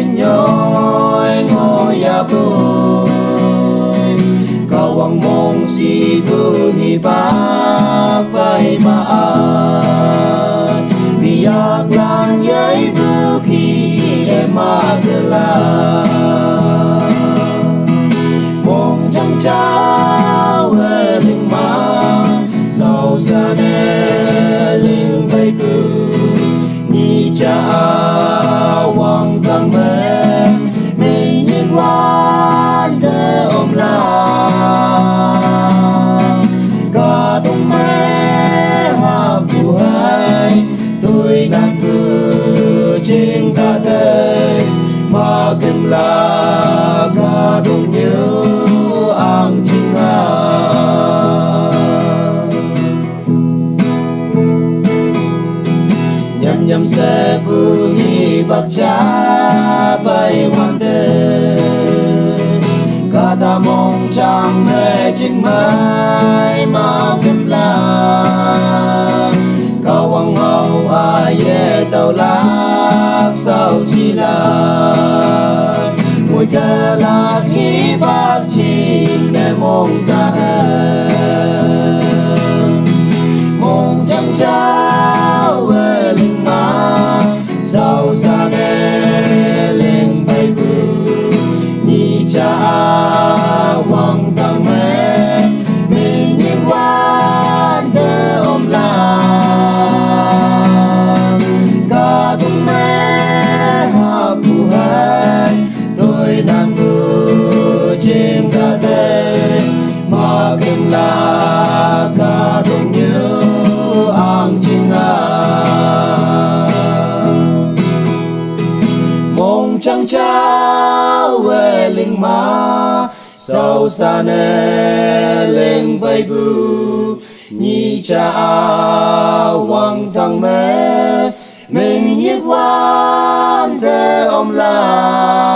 chính nhoi ngồi ya bu kawang mong si bu ni ba phai ba biak lang yai bu khi em ma la mong chẳng trao linh ma sau xa nè linh bay bu ni cha wang tăng mê mình nhìn quan đỡ ôm la cả tung mê hoa phù hai tôi đang cứ trên cả đời mà kinh là cả tung nhớ ang chính nhầm nhầm sẽ vui bạc cha bay hoàn đời cả ta mong chẳng mê chính mãi mà kinh là cao hoàng hậu ai ye tàu lạc sao chi là mùi cơ là khi bác chi để mong ta mong chẳng trao về linh ma sao xa nè linh bay bu ni cha hoàng tăng mê mình nhìn quan đỡ ôm la cả tung mê hoa phù hai tôi đang vừa trên cả đời mà kinh là cả tung nhớ ang chính mong chẳng trao về linh ma sau xa nè linh bay bu ni cha hoàng tăng mê mình nhiệt quan thế ôm la